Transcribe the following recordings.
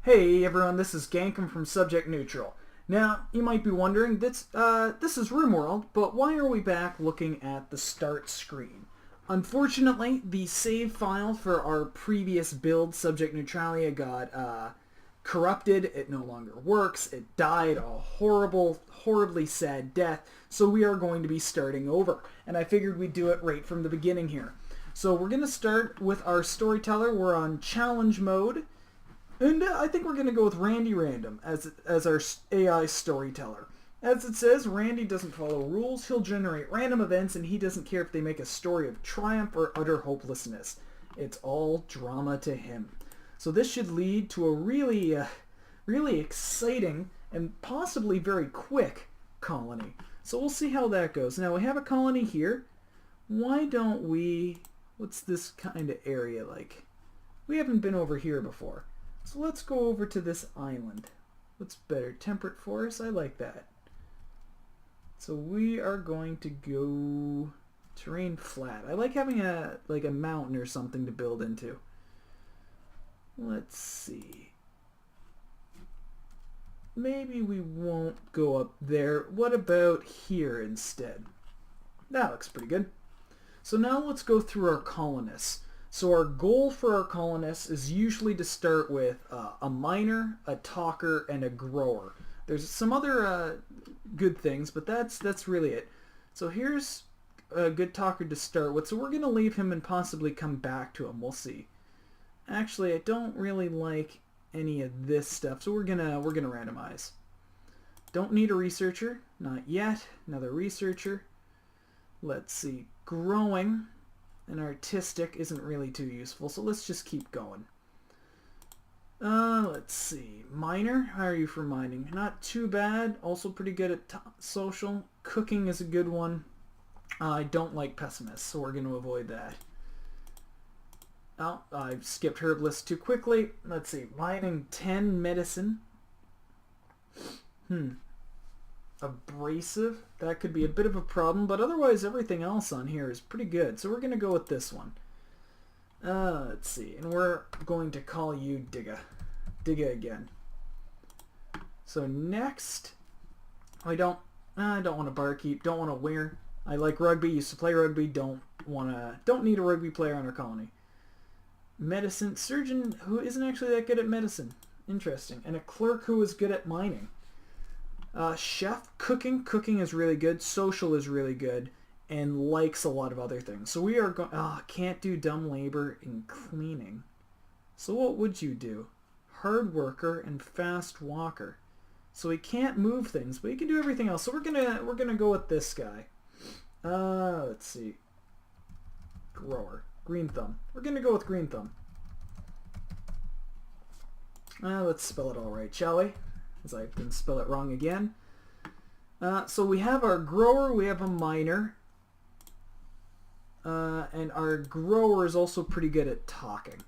Hey everyone, this is Gankom from Subject Neutral. Now, you might be wondering, this is Rimworld, but why are we back looking at the start screen? Unfortunately, the save file for our previous build, Subject Neutralia, got corrupted. It no longer works. It died a horribly sad death, so we are going to be starting over. And I figured we'd do it right from the beginning here. So we're going to start with our storyteller. We're on challenge mode. And I think we're going to go with Randy Random as our AI storyteller. As it says, Randy doesn't follow rules. He'll generate random events, and he doesn't care if they make a story of triumph or utter hopelessness. It's all drama to him. So this should lead to a really exciting and possibly very quick colony. So we'll see how that goes. Now we have a colony here. Why don't we... What's this kind of area like? We haven't been over here before. So let's go over to this island. What's better? Temperate forest? I like that. So we are going to go terrain flat. I like having a mountain or something to build into. Let's see. Maybe we won't go up there. What about here instead? That looks pretty good. So now let's go through our colonists. So our goal for our colonists is usually to start with a miner, a talker, and a grower. There's some other good things, but that's really it. So here's a good talker to start with. So we're going to leave him and possibly come back to him. We'll see. Actually, I don't really like any of this stuff, so we're gonna randomize. Don't need a researcher, not yet. Another researcher. Let's see. Growing and artistic isn't really too useful, so let's just keep going. Let's see. Miner, how are you for mining? Not too bad. Also pretty good at social. Cooking is a good one. I don't like pessimists, so we're going to avoid that. Oh, I skipped herbalist too quickly. Let's see. Mining 10, medicine. Abrasive. That could be a bit of a problem, but otherwise everything else on here is pretty good. So we're going to go with this one. Let's see. And we're going to call you Digga. Digga again. So next, I don't want to barkeep. Don't want to wear. I like rugby. Used to play rugby. Don't need a rugby player on our colony. Medicine. Surgeon who isn't actually that good at medicine. Interesting. And a clerk who is good at mining. Chef, cooking is really good, social is really good, and likes a lot of other things. So we are going, can't do dumb labor in cleaning. So what would you do? Hard worker and fast walker. So he can't move things, but he can do everything else. So we're gonna go with this guy. Let's see. Grower, green thumb. We're gonna go with green thumb. Let's spell it all right, shall we? As I didn't spell it wrong again. So we have our grower, we have a miner, and our grower is also pretty good at talking.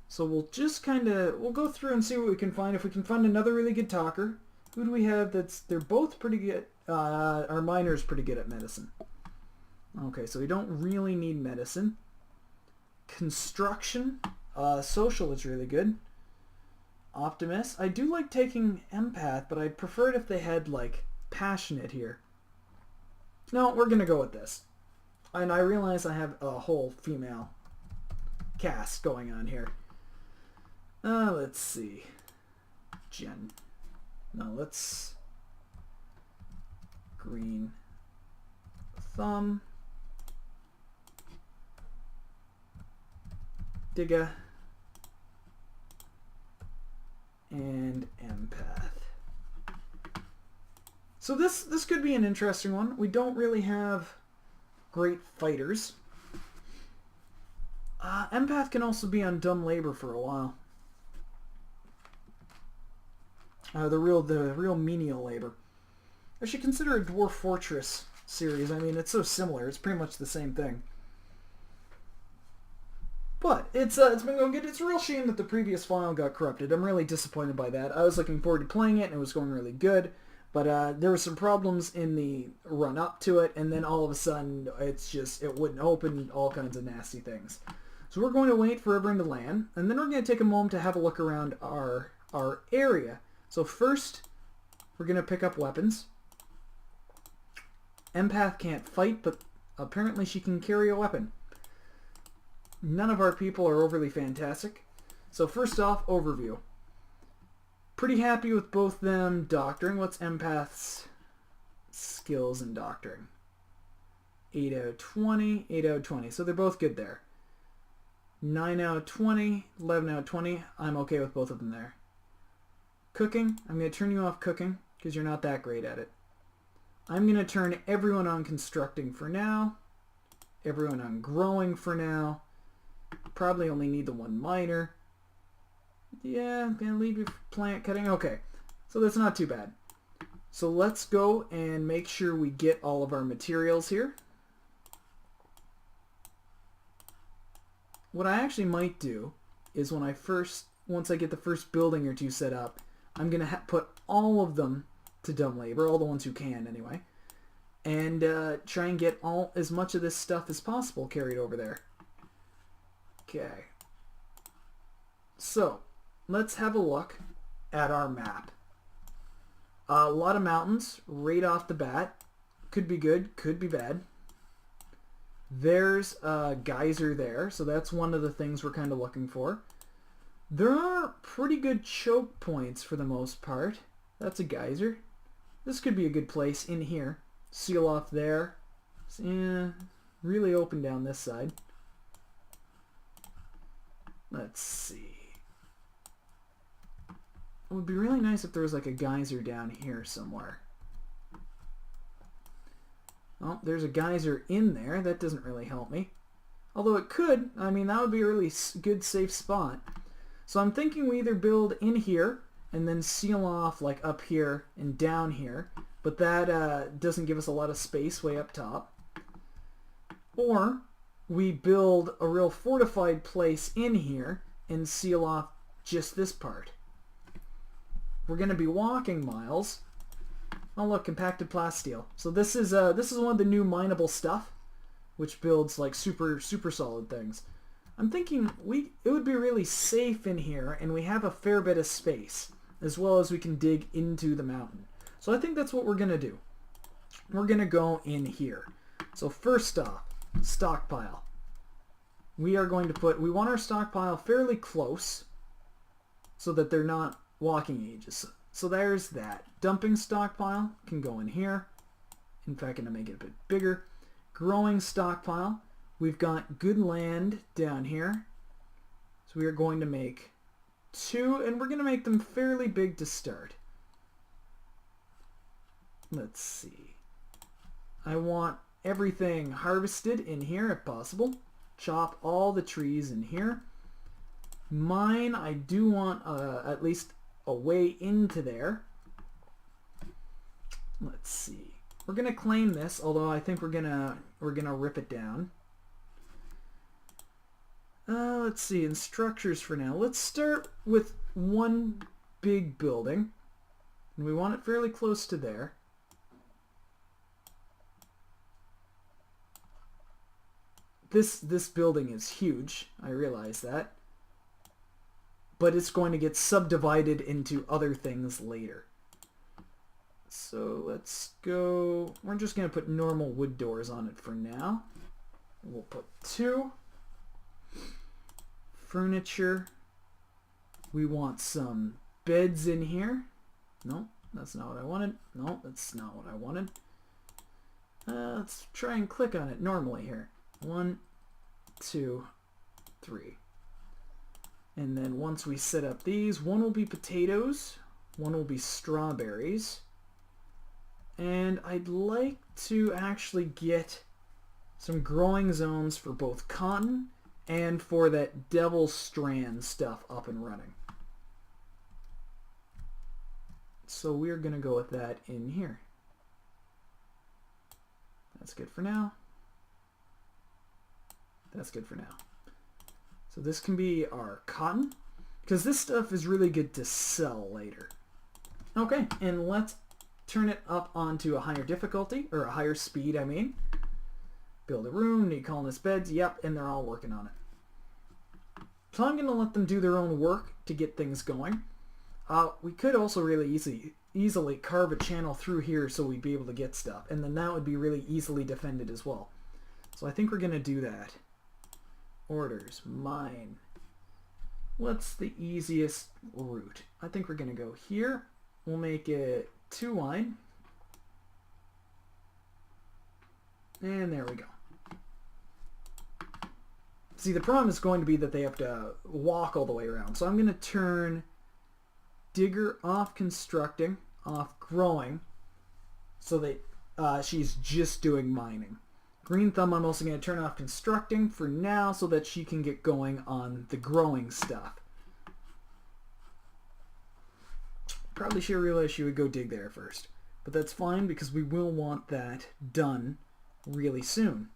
So we'll just we'll go through and see what we can find. If we can find another really good talker, who do we have they're both pretty good. Our miner is pretty good at medicine. Okay, so we don't really need medicine. Construction, social is really good. Optimist. I do like taking empath, but I'd prefer it if they had, like, passionate here. No, we're going to go with this. And I realize I have a whole female cast going on here. Let's see. Jen. No, let's... Green thumb. Digga. And empath. So this could be an interesting one. We don't really have great fighters. Empath can also be on dumb labor for a while. The real menial labor. I should consider a Dwarf Fortress series. I mean, it's so similar. It's pretty much the same thing. But it's been going good. It's a real shame that the previous file got corrupted. I'm really disappointed by that. I was looking forward to playing it, and it was going really good. But there were some problems in the run-up to it, and then all of a sudden, it wouldn't open, all kinds of nasty things. So we're going to wait for everyone to land, and then we're going to take a moment to have a look around our our area. So first, we're going to pick up weapons. Empath can't fight, but apparently she can carry a weapon. None of our people are overly fantastic. So first off, overview. Pretty happy with both them doctoring. What's Empath's skills in doctoring? 8 out of 20, 8 out of 20. So they're both good there. 9 out of 20, 11 out of 20. I'm okay with both of them there. Cooking. I'm going to turn you off cooking because you're not that great at it. I'm going to turn everyone on constructing for now. Everyone on growing for now. Probably only need the one miner. Yeah, I'm going to leave you for plant cutting. Okay, so that's not too bad. So let's go and make sure we get all of our materials here. What I actually might do is once I get the first building or two set up, I'm going to put all of them to dumb labor, all the ones who can anyway, and try and get as much of this stuff as possible carried over there. Okay. So, let's have a look at our map. A lot of mountains right off the bat. Could be good, could be bad. There's a geyser there, so that's one of the things we're kind of looking for. There are pretty good choke points for the most part. That's a geyser. This could be a good place in here. Seal off there. Yeah, really open down this side. Let's see. It would be really nice if there was like a geyser down here somewhere. Oh, there's a geyser in there. That doesn't really help me. Although it could. I mean, that would be a really good safe spot. So I'm thinking we either build in here and then seal off like up here and down here. But that doesn't give us a lot of space way up top. Or we build a real fortified place in here and seal off just this part. We're going to be walking miles. Oh look, compacted plasteel. So this is one of the new mineable stuff, which builds like super solid things. I'm thinking it would be really safe in here, and we have a fair bit of space, as well as we can dig into the mountain. So I think that's what we're gonna do. We're gonna go in here. So first off, stockpile. We want our stockpile fairly close, so that they're not walking ages. So there's that. Dumping stockpile can go in here. In fact, I'm going to make it a bit bigger. Growing stockpile. We've got good land down here. So we are going to make 2, and we're going to make them fairly big to start. Let's see. I want everything harvested in here if possible. Chop all the trees in here. Mine, I do want at least a way into there. Let's see. We're gonna claim this, although I think we're gonna rip it down. Let's see, in structures for now. Let's start with one big building, and we want it fairly close to there. This building is huge. I realize that. But it's going to get subdivided into other things later. So let's go... We're just going to put normal wood doors on it for now. We'll put 2. Furniture. We want some beds in here. No, that's not what I wanted. No, that's not what I wanted. Let's try and click on it normally here. 1, 2, 3. And then once we set up these, one will be potatoes, one will be strawberries. And I'd like to actually get some growing zones for both cotton and for that devil strand stuff up and running. So we're going to go with that in here. That's good for now. That's good for now. So this can be our cotton, because this stuff is really good to sell later. Okay, and let's turn it up onto a higher difficulty, or a higher speed, I mean. Build a room, need colonist beds, yep, and they're all working on it. So I'm going to let them do their own work to get things going. We could also really easily carve a channel through here so we'd be able to get stuff. And then that would be really easily defended as well. So I think we're going to do that. Orders, mine. What's the easiest route? I think we're going to go here. We'll make it 2 wide. And there we go. See, the problem is going to be that they have to walk all the way around. So I'm going to turn Digger off constructing, off growing, so that she's just doing mining. Green Thumb I'm also going to turn off constructing for now so that she can get going on the growing stuff. Probably should realize she would go dig there first. But that's fine because we will want that done really soon.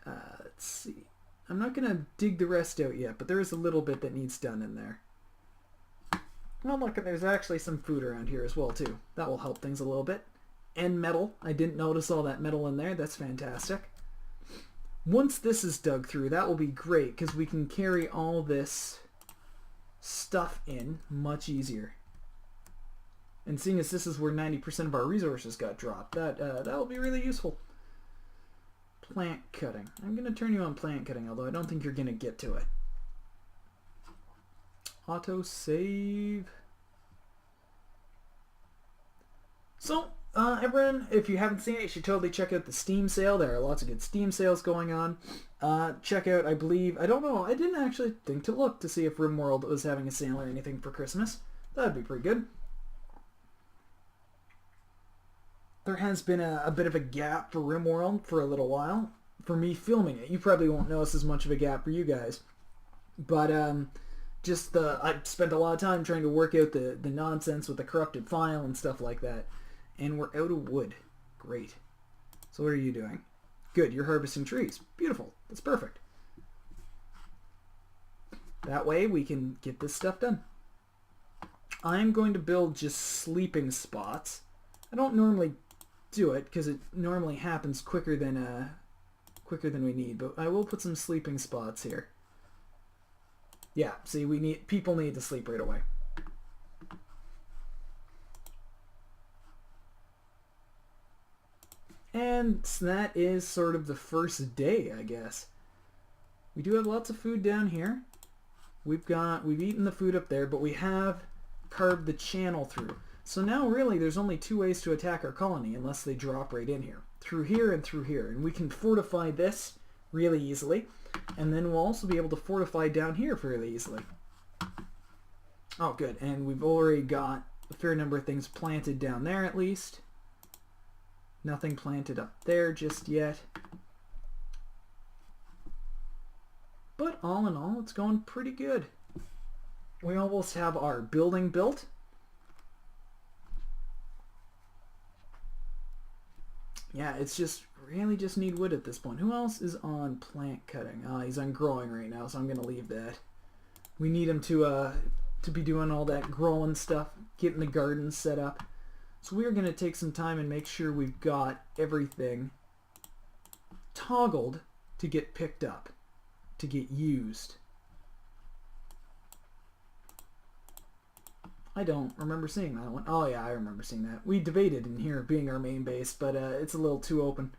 Let's see. I'm not going to dig the rest out yet, but there is a little bit that needs done in there. Well, look, there's actually some food around here as well, too. That will help things a little bit. And metal. I didn't notice all that metal in there. That's fantastic. Once this is dug through, that will be great, because we can carry all this stuff in much easier. And seeing as this is where 90% of our resources got dropped, that will be really useful. Plant cutting. I'm going to turn you on plant cutting, although I don't think you're going to get to it. Auto save. So, everyone, if you haven't seen it, you should totally check out the Steam sale. There are lots of good Steam sales going on. Check out, I believe, I don't know, I didn't actually think to look to see if Rimworld was having a sale or anything for Christmas. That'd be pretty good. There has been a bit of a gap for Rimworld for a little while, for me filming it. You probably won't notice as much of a gap for you guys. But, I spent a lot of time trying to work out the nonsense with the corrupted file and stuff like that. And we're out of wood. Great. So what are you doing? Good, you're harvesting trees. Beautiful. That's perfect. That way we can get this stuff done. I'm going to build just sleeping spots. I don't normally do it because it normally happens quicker than we need, but I will put some sleeping spots here. Yeah, see, people need to sleep right away. And that is sort of the first day, I guess. We do have lots of food down here. We've eaten the food up there, but we have carved the channel through. So now really there's only 2 ways to attack our colony unless they drop right in here. Through here and through here. And we can fortify this really easily. And then we'll also be able to fortify down here fairly easily. Oh, good. And we've already got a fair number of things planted down there at least. Nothing planted up there just yet. But all in all, it's going pretty good. We almost have our building built. Yeah, it's just really just need wood at this point. Who else is on plant cutting? He's on growing right now, so I'm going to leave that. We need him to be doing all that growing stuff, getting the garden set up. So we're going to take some time and make sure we've got everything toggled to get picked up, to get used. I don't remember seeing that one. Oh yeah, I remember seeing that. We debated in here being our main base, but it's a little too open.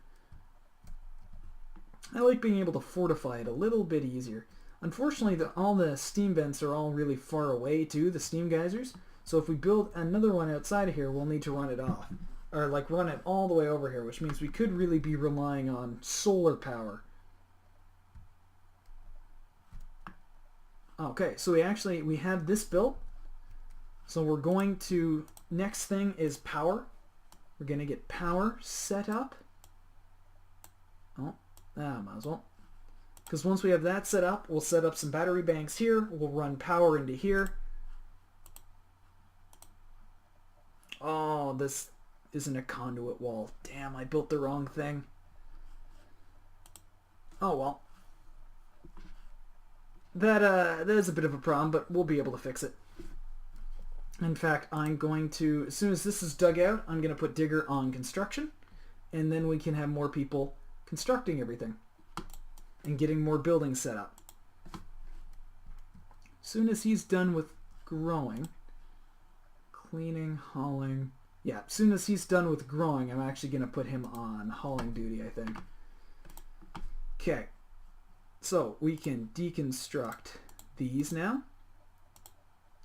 I like being able to fortify it a little bit easier. Unfortunately, all the steam vents are all really far away too, the steam geysers. So if we build another one outside of here, we'll need to run it off. Or like run it all the way over here, which means we could really be relying on solar power. Okay, so we have this built. So we're going to, next thing is power. We're going to get power set up. Oh, might as well. Because once we have that set up, we'll set up some battery banks here. We'll run power into here. Oh, this isn't a conduit wall. Damn, I built the wrong thing. Oh well. That is a bit of a problem, but we'll be able to fix it. In fact, I'm going to, as soon as this is dug out, I'm going to put Digger on construction, and then we can have more people constructing everything and getting more buildings set up. As soon as he's done with growing, cleaning, hauling. Yeah, as soon as he's done with growing, I'm actually going to put him on hauling duty, I think. Okay. So we can deconstruct these now.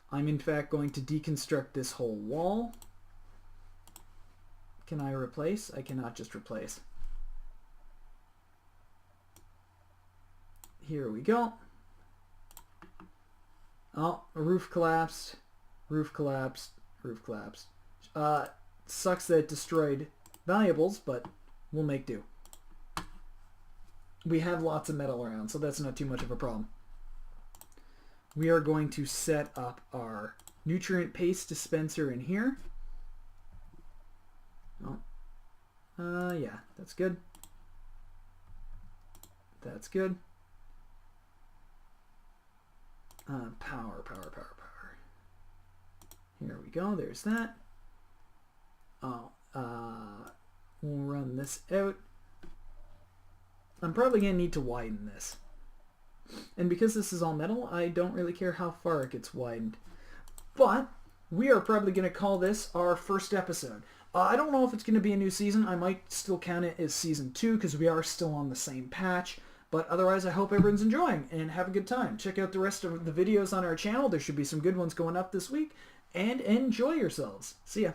I'm in fact going to deconstruct this whole wall. Can I replace? I cannot just replace. Here we go. Oh, a roof collapsed. Roof collapsed. Roof collapsed. Sucks that it destroyed valuables, but we'll make do. We have lots of metal around, so that's not too much of a problem. We are going to set up our nutrient paste dispenser in here. Oh, yeah, that's good. That's good. Power. Here we go, there's that. We'll run this out. I'm probably going to need to widen this. And because this is all metal, I don't really care how far it gets widened. But we are probably going to call this our first episode. I don't know if it's going to be a new season. I might still count it as season 2 because we are still on the same patch. But otherwise, I hope everyone's enjoying and have a good time. Check out the rest of the videos on our channel. There should be some good ones going up this week. And enjoy yourselves. See ya.